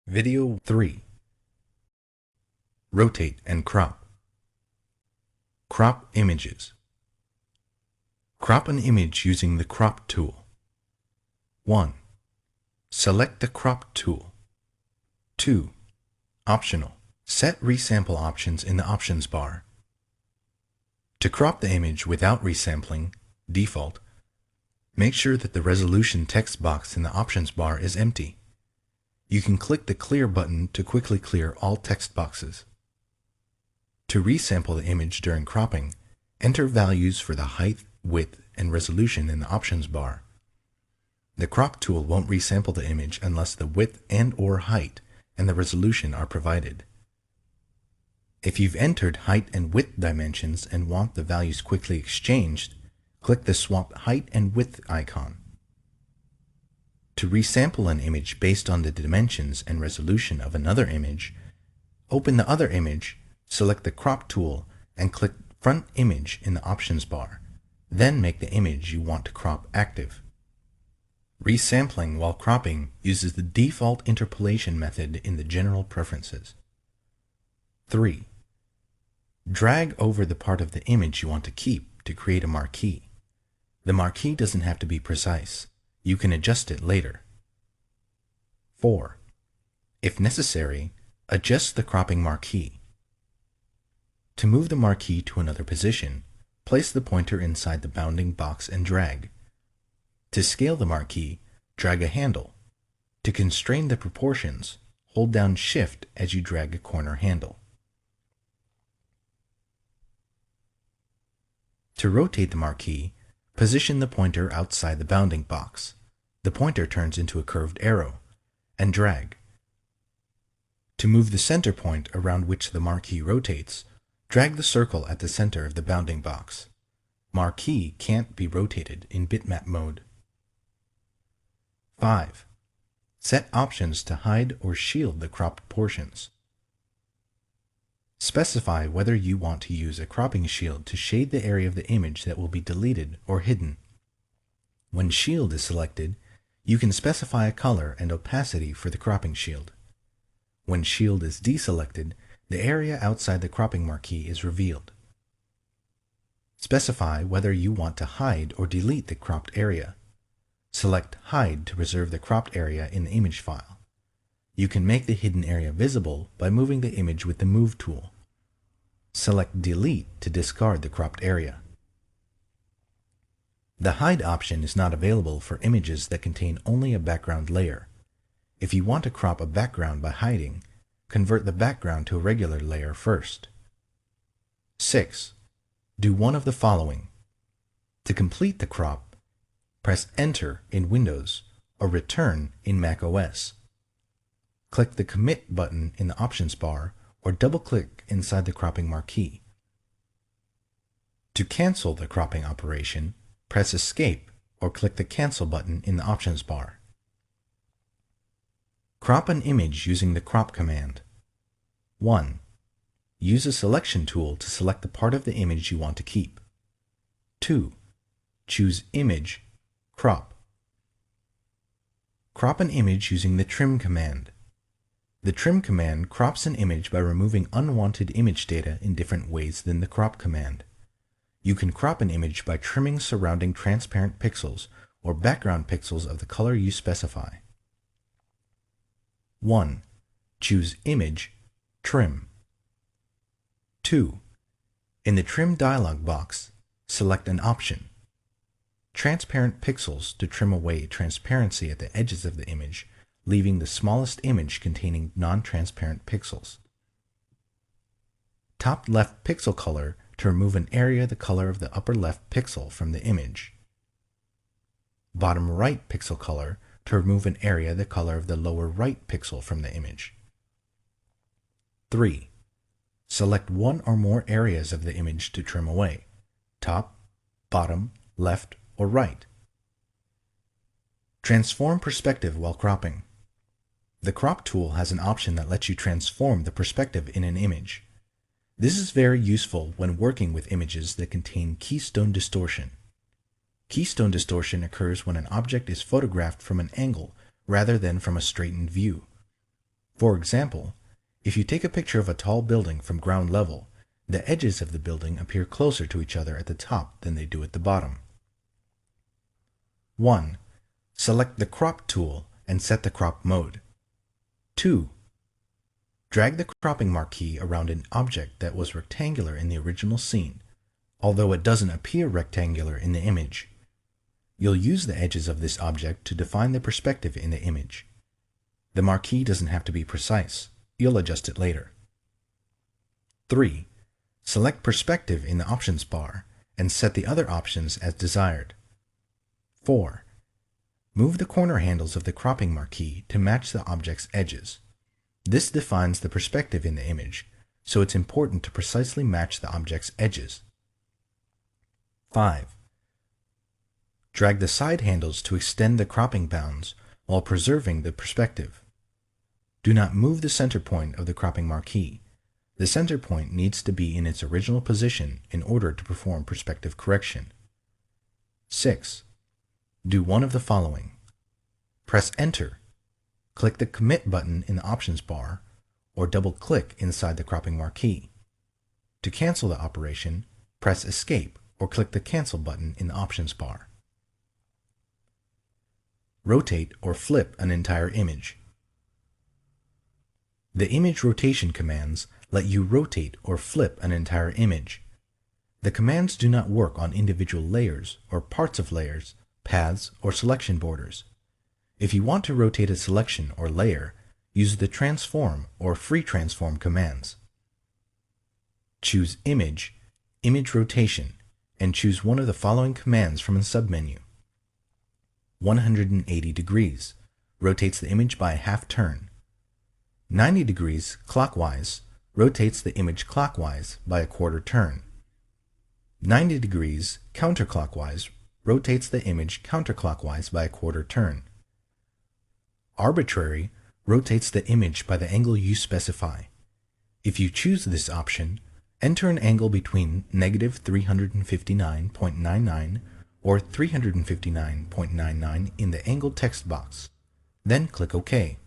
Video 3. Rotate and crop. Crop images. Crop an image using the crop tool. 1. Select the crop tool. 2. Optional. Set resample options in the options bar. To crop the image without resampling, default, make sure that the resolution text box in the options bar is empty. You can click the Clear button to quickly clear all text boxes. To resample the image during cropping, enter values for the height, width, and resolution in the options bar. The crop tool won't resample the image unless the width and/or height and the resolution are provided. If you've entered height and width dimensions and want the values quickly exchanged, click the Swap Height and Width icon. To resample an image based on the dimensions and resolution of another image, open the other image, select the Crop tool, and click Front Image in the options bar. Then make the image you want to crop active. Resampling while cropping uses the default interpolation method in the General Preferences. 3. Drag over the part of the image you want to keep to create a marquee. The marquee doesn't have to be precise. You can adjust it later. 4. If necessary, adjust the cropping marquee. To move the marquee to another position, place the pointer inside the bounding box and drag. To scale the marquee, drag a handle. To constrain the proportions, hold down Shift as you drag a corner handle. To rotate the marquee, position the pointer outside the bounding box. The pointer turns into a curved arrow, and drag. To move the center point around which the marquee rotates, drag the circle at the center of the bounding box. Marquee can't be rotated in bitmap mode. 5. Set options to hide or shield the cropped portions. Specify whether you want to use a cropping shield to shade the area of the image that will be deleted or hidden. When Shield is selected, you can specify a color and opacity for the cropping shield. When Shield is deselected, the area outside the cropping marquee is revealed. Specify whether you want to hide or delete the cropped area. Select Hide to preserve the cropped area in the image file. You can make the hidden area visible by moving the image with the Move tool. Select Delete to discard the cropped area. The Hide option is not available for images that contain only a background layer. If you want to crop a background by hiding, convert the background to a regular layer first. 6. Do one of the following. To complete the crop, press Enter in Windows or Return in macOS. Click the Commit button in the options bar or double-click inside the cropping marquee. To cancel the cropping operation, press Escape or click the Cancel button in the options bar. Crop an image using the Crop command. 1. Use a selection tool to select the part of the image you want to keep. 2. Choose Image, Crop. Crop an image using the Trim command. The Trim command crops an image by removing unwanted image data in different ways than the Crop command. You can crop an image by trimming surrounding transparent pixels or background pixels of the color you specify. 1. Choose Image, Trim. 2. In the Trim dialog box, select an option. Transparent pixels to trim away transparency at the edges of the image, leaving the smallest image containing non-transparent pixels. Top left pixel color to remove an area the color of the upper left pixel from the image. Bottom right pixel color to remove an area the color of the lower right pixel from the image. 3. Select one or more areas of the image to trim away, top, bottom, left, or right. Transform perspective while cropping. The Crop tool has an option that lets you transform the perspective in an image. This is very useful when working with images that contain keystone distortion. Keystone distortion occurs when an object is photographed from an angle rather than from a straightened view. For example, if you take a picture of a tall building from ground level, the edges of the building appear closer to each other at the top than they do at the bottom. 1. Select the Crop tool and set the crop mode. 2. Drag the cropping marquee around an object that was rectangular in the original scene, although it doesn't appear rectangular in the image. You'll use the edges of this object to define the perspective in the image. The marquee doesn't have to be precise. You'll adjust it later. 3. Select Perspective in the options bar and set the other options as desired. 4. Move the corner handles of the cropping marquee to match the object's edges. This defines the perspective in the image, so it's important to precisely match the object's edges. 5. Drag the side handles to extend the cropping bounds while preserving the perspective. Do not move the center point of the cropping marquee. The center point needs to be in its original position in order to perform perspective correction. 6. Do one of the following. Press Enter. Click the Commit button in the options bar, or double-click inside the cropping marquee. To cancel the operation, press Escape or click the Cancel button in the options bar. Rotate or flip an entire image. The image rotation commands let you rotate or flip an entire image. The commands do not work on individual layers or parts of layers, paths, or selection borders. If you want to rotate a selection or layer, use the Transform or Free Transform commands. Choose Image, Image Rotation, and choose one of the following commands from the submenu. 180 degrees rotates the image by a half turn. 90 degrees clockwise rotates the image clockwise by a quarter turn. 90 degrees counterclockwise rotates the image counterclockwise by a quarter turn. Arbitrary rotates the image by the angle you specify. If you choose this option, enter an angle between negative 359.99 or 359.99 in the angle text box. Then click OK.